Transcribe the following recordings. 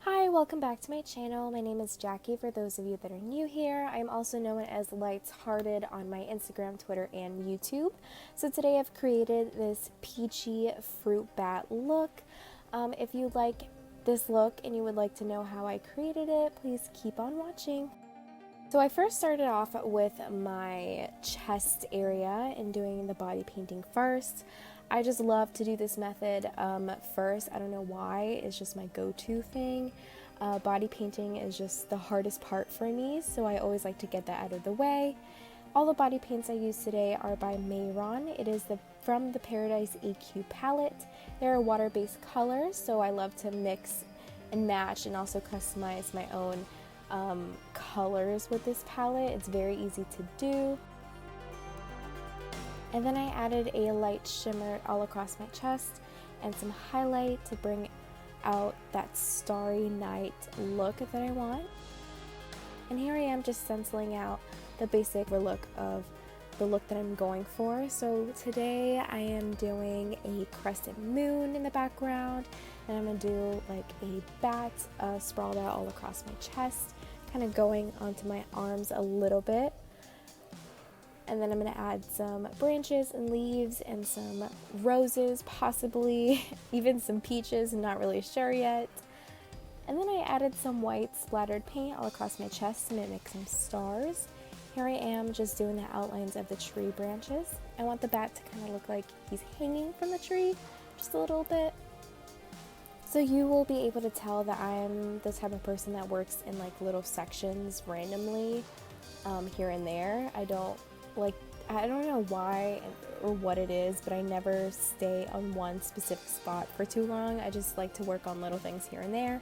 Hi, welcome back to my channel. My name is Jackie for those of you that are new here. I'm also known as Lights Hearted on my Instagram, Twitter, and YouTube. So today I've created this peachy fruit bat look. If you like this look and you would like to know how I created it, please keep on watching. So I first started off with my chest area and doing the body painting first. I just love to do this method first. I don't know why, it's just my go-to thing. Body painting is just the hardest part for me, so I always like to get that out of the way. All the body paints I use today are by Mayron. It is from the Paradise EQ palette. They're water-based colors, so I love to mix and match and also customize my own colors with this palette. It's very easy to do. And then I added a light shimmer all across my chest and some highlight to bring out that starry night look that I want. And here I am just stenciling out the basic look of the look that I'm going for. So today I am doing a crescent moon in the background, and I'm going to do like a bat sprawled out all across my chest, kind of going onto my arms a little bit. And then I'm going to add some branches and leaves and some roses, possibly even some peaches, I'm not really sure yet. And then I added some white splattered paint all across my chest to mimic some stars. Here I am just doing the outlines of the tree branches. I want the bat to kind of look like he's hanging from the tree just a little bit. So you will be able to tell that I'm the type of person that works in like little sections randomly here and there. I don't know why or what it is, but I never stay on one specific spot for too long. I just like to work on little things here and there.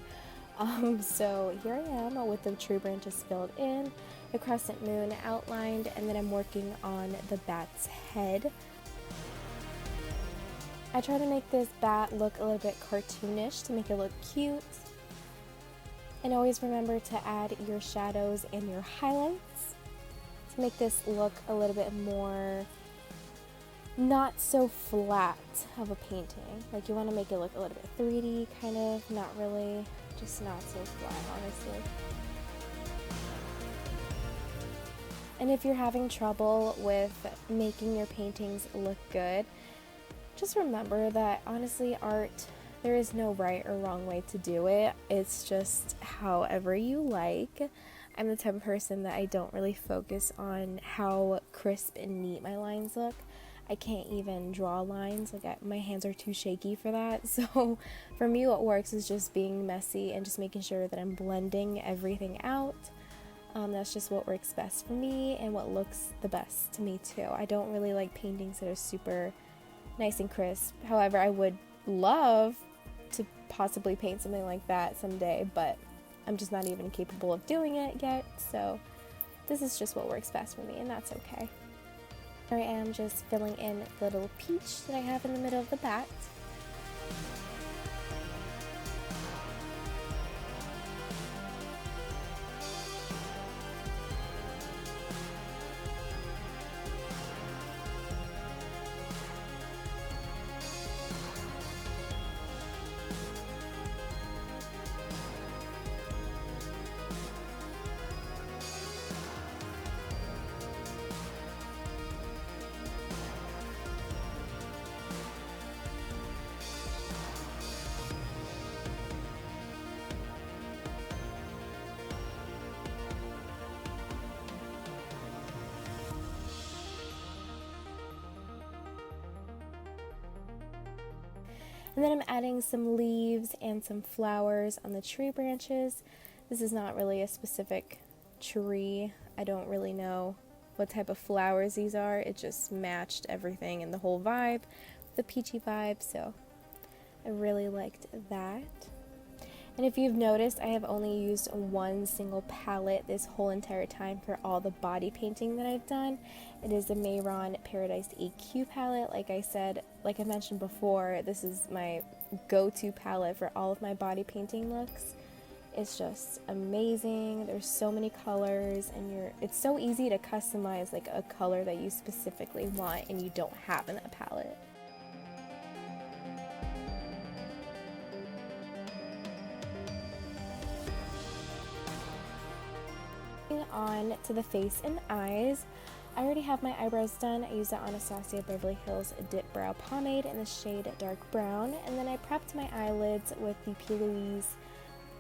So here I am with the tree branches filled in, the crescent moon outlined, and then I'm working on the bat's head. I try to make this bat look a little bit cartoonish to make it look cute. And always remember to add your shadows and your highlights to make this look a little bit more not so flat of a painting. Like you want to make it look a little bit 3D kind of, not really, just not so flat, honestly. And if you're having trouble with making your paintings look good, just remember that honestly art, there is no right or wrong way to do it. It's just however you like. I'm the type of person that I don't really focus on how crisp and neat my lines look. I can't even draw lines, like my hands are too shaky for that. So for me what works is just being messy and just making sure that I'm blending everything out. That's just what works best for me and what looks the best to me too. I don't really like paintings that are super nice and crisp. However, I would love to possibly paint something like that someday, but I'm just not even capable of doing it yet, so this is just what works best for me, and that's okay. Here I am just filling in the little peach that I have in the middle of the bat. And then I'm adding some leaves and some flowers on the tree branches. This is not really a specific tree. I don't really know what type of flowers these are. It just matched everything and the whole vibe, the peachy vibe, so I really liked that. And if you've noticed, I have only used one single palette this whole entire time for all the body painting that I've done. It is the Mayron Paradise EQ palette. Like I mentioned before, this is my go-to palette for all of my body painting looks. It's just amazing. There's so many colors, and it's so easy to customize like a color that you specifically want and you don't have in that palette. moving on to the face and eyes, I already have my eyebrows done. I used the Anastasia Beverly Hills Dip Brow Pomade in the shade Dark Brown, and then I prepped my eyelids with the P. Louise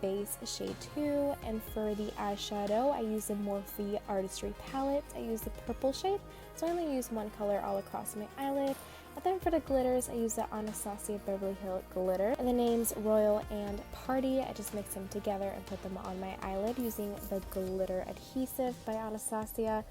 Base shade 2, and for the eyeshadow I used the Morphe Artistry palette. I used the purple shade, so I only used one color all across my eyelid. And then for the glitters, I used the Anastasia Beverly Hills glitter, and the names Royal and Party. I just mixed them together and put them on my eyelid using the glitter adhesive by Anastasia.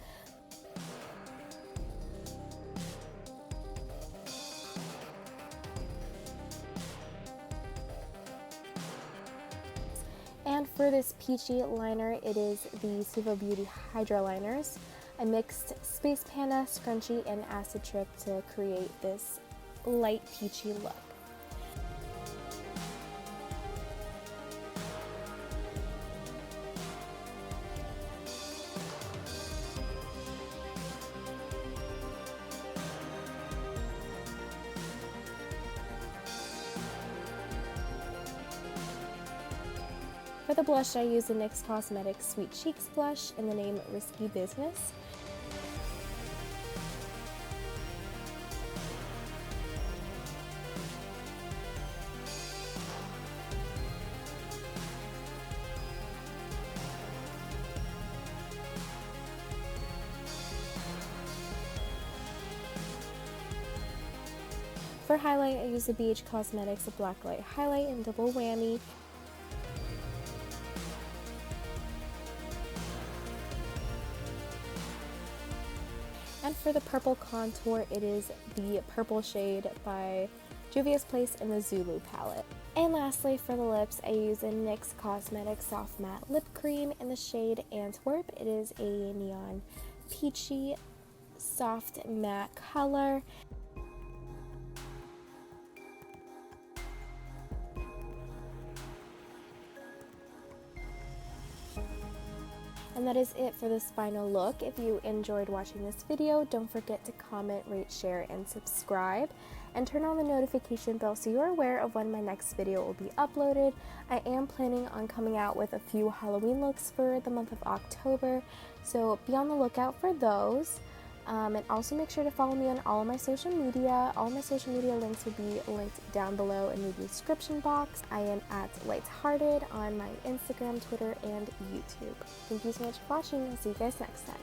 And for this peachy liner, it is the Suvo Beauty Hydra Liners. I mixed Space Panda, Scrunchie, and Acid Trip to create this light peachy look. For the blush, I use the NYX Cosmetics Sweet Cheeks blush in the name Risky Business. For highlight, I use the BH Cosmetics Blacklight Highlight in Double Whammy. And for the purple contour, it is the purple shade by Juvia's Place in the Zulu palette. And lastly, for the lips, I use a NYX Cosmetics Soft Matte Lip Cream in the shade Antwerp. It is a neon peachy, soft matte color. And that is it for this final look. If you enjoyed watching this video, don't forget to comment, rate, share, and subscribe. And turn on the notification bell so you're aware of when my next video will be uploaded. I am planning on coming out with a few Halloween looks for the month of October, so be on the lookout for those. And also make sure to follow me on all of my social media. All my social media links will be linked down below in the description box. I am at Lighthearted on my Instagram, Twitter, and YouTube. Thank you so much for watching. I'll see you guys next time.